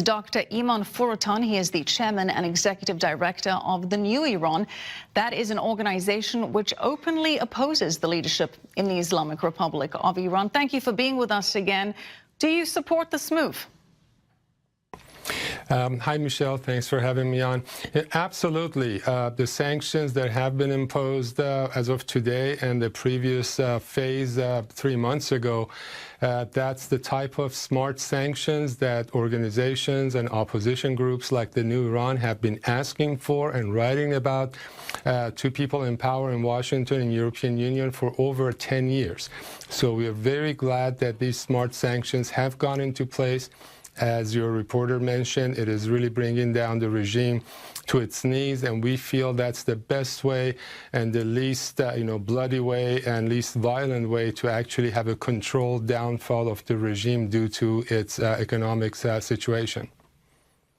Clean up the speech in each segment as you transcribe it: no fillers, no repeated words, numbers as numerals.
Dr. Iman Foroughtun. He is the chairman and executive director of the New Iran. That is an organization which openly opposes the leadership in the Islamic Republic of Iran. Thank you for being with us again. Do you support this move? Hi, Michelle. Thanks for having me on. Absolutely. The sanctions that have been imposed as of today and the previous phase 3 months ago, that's the type of smart sanctions that organizations and opposition groups like the New Iran have been asking for and writing about to people in power in Washington and European Union for over 10 years. So we are very glad that these smart sanctions have gone into place. As your reporter mentioned, it is really bringing down the regime to its knees, and we feel that's the best way and the least bloody way and least violent way to actually have a controlled downfall of the regime due to its economic situation.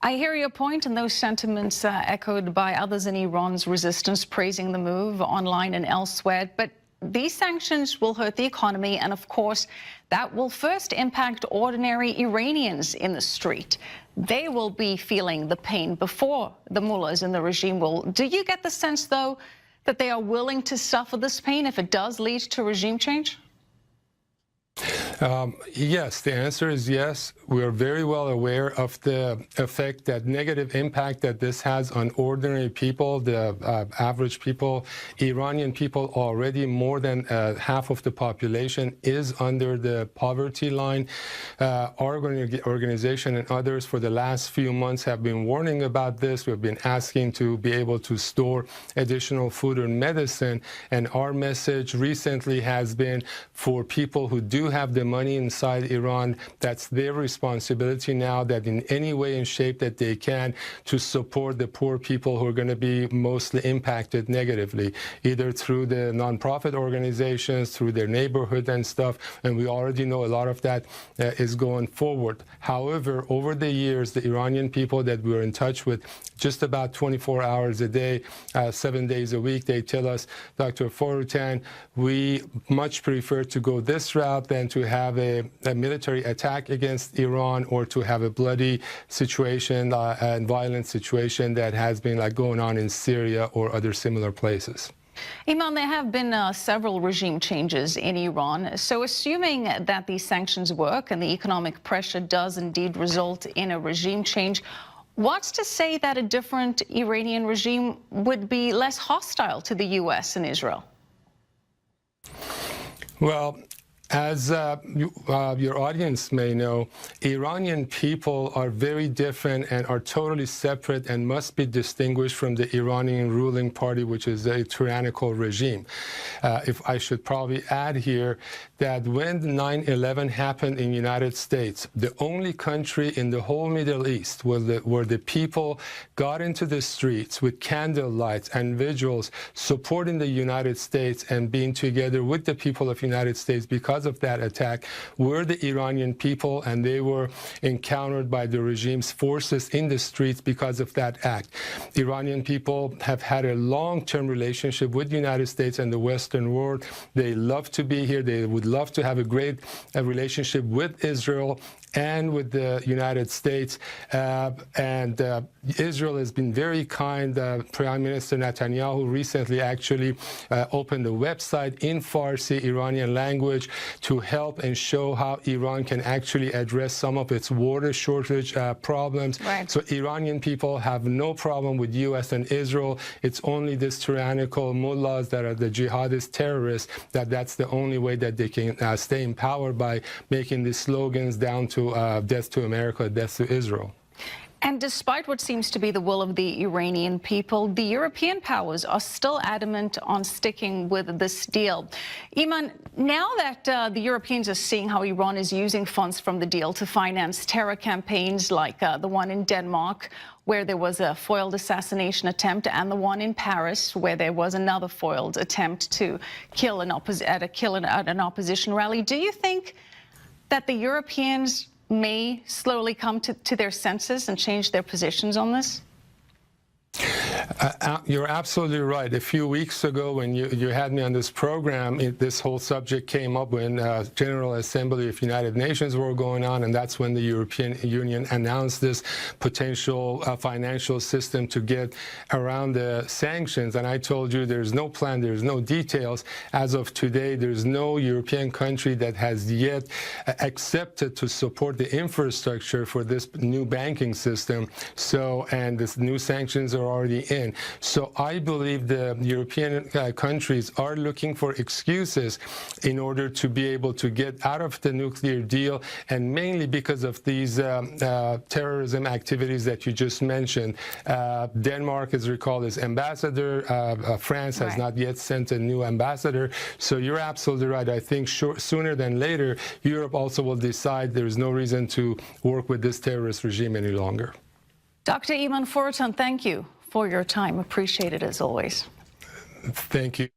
I hear your point, and those sentiments echoed by others in Iran's resistance, praising the move online and elsewhere. But these sanctions will hurt the economy, and of course, that will first impact ordinary Iranians in the street. They will be feeling the pain before the mullahs in the regime will. Do you get the sense, though, that they are willing to suffer this pain if it does lead to regime change? Yes, the answer is yes. We are very well aware of the effect, that negative impact that this has on ordinary people, the average people. Iranian people already, more than half of the population is under the poverty line. Our organization and others for the last few months have been warning about this. We've been asking to be able to store additional food and medicine. And our message recently has been for people who do have the money inside Iran, that's their responsibility now, that in any way and shape that they can, to support the poor people who are going to be mostly impacted negatively, either through the nonprofit organizations, through their neighborhood and stuff. And we already know a lot of that is going forward. However, over the years, the Iranian people that we're in touch with, just about 24 hours a day, 7 days a week, they tell us, Dr. Foroughtun, we much prefer to go this route than to have a military attack against Iran or to have a bloody situation and violent situation that has been going on in Syria or other similar places. Iman, there have been several regime changes in Iran. So assuming that these sanctions work and the economic pressure does indeed result in a regime change, what's to say that a different Iranian regime would be less hostile to the U.S. and Israel? Well, as your audience may know, Iranian people are very different and are totally separate and must be distinguished from the Iranian ruling party, which is a tyrannical regime. If I should probably add here that when 9/11 happened in the United States, the only country in the whole Middle East where the people got into the streets with candle lights and vigils supporting the United States and being together with the people of the United States because of that attack were the Iranian people, and they were encountered by the regime's forces in the streets because of that act. Iranian people have had a long-term relationship with the United States and the Western world. They love to be here. They would love to have a great relationship with Israel and with the United States. Israel has been very kind. Prime Minister Netanyahu recently actually opened a website in Farsi, Iranian language, to help and show how Iran can actually address some of its water shortage problems. Right. So Iranian people have no problem with U.S. and Israel. It's only this tyrannical mullahs that are the jihadist terrorists that's the only way that they can stay in power, by making these slogans down to death to America, death to Israel. And despite what seems to be the will of the Iranian people, the European powers are still adamant on sticking with this deal. Iman, now that the Europeans are seeing how Iran is using funds from the deal to finance terror campaigns like the one in Denmark, where there was a foiled assassination attempt, and the one in Paris, where there was another foiled attempt to kill an opposition rally, do you think that the Europeans may slowly come to their senses and change their positions on this? You're absolutely right. A few weeks ago, when you had me on this program, this whole subject came up when General Assembly of United Nations were going on, and that's when the European Union announced this potential financial system to get around the sanctions. And I told you there's no plan, there's no details. As of today, there's no European country that has yet accepted to support the infrastructure for this new banking system. And this new sanctions are already in. So I believe the European countries are looking for excuses in order to be able to get out of the nuclear deal, and mainly because of these terrorism activities that you just mentioned. Denmark, as recalled, is ambassador. France has not yet sent a new ambassador. So you're absolutely right. I think sooner than later, Europe also will decide there's no reason to work with this terrorist regime any longer. Dr. Iman Foroughtun, thank you for your time. Appreciate it as always. Thank you.